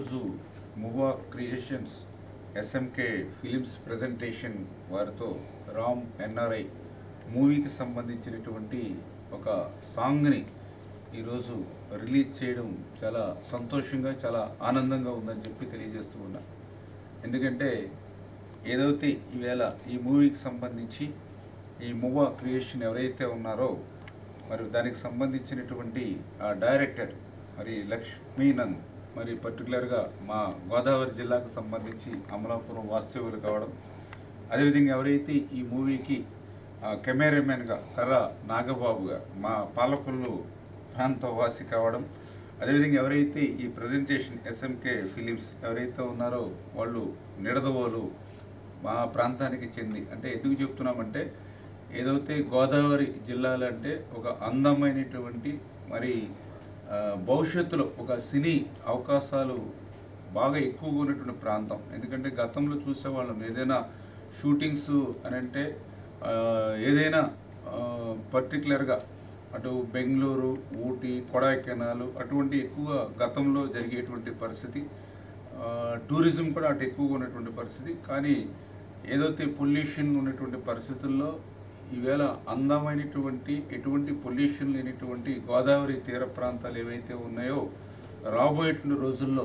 ఈరోజు మువా creations SMK films presentation వారితో Ram NRI మూవీకి సంబంధించినటువంటి ఒక సాంగ్ని ఈరోజు రిలీజ్ చేయడం చాలా సంతోషంగా చాలా ఆనందంగా ఉందని చెప్పి తెలియజేస్తూ ఉన్నా. ఎందుకంటే ఏదైతే ఈవేళ ఈ మూవీకి సంబంధించి ఈ మువా క్రియేషన్ ఎవరైతే ఉన్నారో మరి దానికి సంబంధించినటువంటి ఆ డైరెక్టర్ మరి లక్ష్మీనంద్ మరి పర్టికులర్గా మా గోదావరి జిల్లాకు సంబంధించి అమలాపురం వాస్తవ్యులు కావడం, అదేవిధంగా ఎవరైతే ఈ మూవీకి కెమెరామెన్గా కర్ర నాగబాబుగా మా పాలకొల్లు ప్రాంతవాసి కావడం, అదేవిధంగా ఎవరైతే ఈ ప్రజెంటేషన్ ఎస్ఎంకే ఫిలిమ్స్ ఎవరైతే ఉన్నారో వాళ్ళు నిడదవోలు మా ప్రాంతానికి చెంది, అంటే ఎందుకు చెప్తున్నామంటే ఏదైతే గోదావరి జిల్లాలు అంటే ఒక అందమైనటువంటి మరి భవిష్యత్తులో ఒక సినీ అవకాశాలు బాగా ఎక్కువగా ఉన్నటువంటి ప్రాంతం. ఎందుకంటే గతంలో చూసేవాళ్ళం ఏదైనా షూటింగ్స్ అని అంటే ఏదైనా పర్టికులర్గా అటు బెంగళూరు, ఊటీ, కొడైకెనాల్ అటువంటి ఎక్కువగా గతంలో జరిగేటువంటి పరిస్థితి, టూరిజం కూడా అటు ఎక్కువగా ఉన్నటువంటి పరిస్థితి. కానీ ఏదైతే పొల్యూషన్ ఉన్నటువంటి పరిస్థితుల్లో ఈవేళ అందమైనటువంటి ఎటువంటి పొల్యూషన్ లేనటువంటి గోదావరి తీర ప్రాంతాలు ఏవైతే ఉన్నాయో రాబోయేటువంటి రోజుల్లో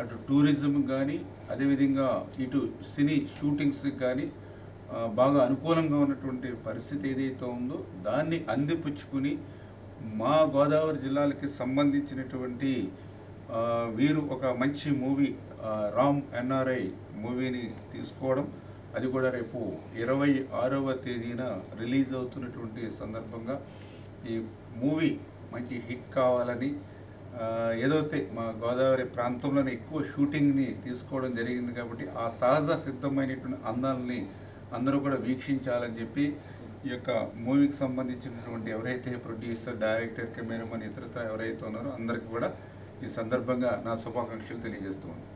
అటు టూరిజం కానీ అదేవిధంగా ఇటు సినీ షూటింగ్స్కి కానీ బాగా అనుకూలంగా ఉన్నటువంటి పరిస్థితి ఏదైతే ఉందో దాన్ని అందిపుచ్చుకుని మా గోదావరి జిల్లాలకి సంబంధించినటువంటి వీరు ఒక మంచి మూవీ రామ్ ఎన్ఆర్ఐ మూవీని తీసుకోవడం, అది కూడా రేపు 26వ తేదీన రిలీజ్ అవుతున్నటువంటి సందర్భంగా ఈ మూవీ మంచి హిట్ కావాలని ఏదైతే మా గోదావరి ప్రాంతంలోనే ఎక్కువ షూటింగ్ని తీసుకోవడం జరిగింది కాబట్టి ఆ సహజ సిద్ధమైనటువంటి అందాలని అందరూ కూడా వీక్షించాలని చెప్పి ఈ యొక్క మూవీకి సంబంధించినటువంటి ఎవరైతే ప్రొడ్యూసర్, డైరెక్టర్, కెమెరామన్ ఇతరత ఎవరైతే ఉన్నారో అందరికీ కూడా ఈ సందర్భంగా నా శుభాకాంక్షలు తెలియజేస్తూ ఉన్నాను.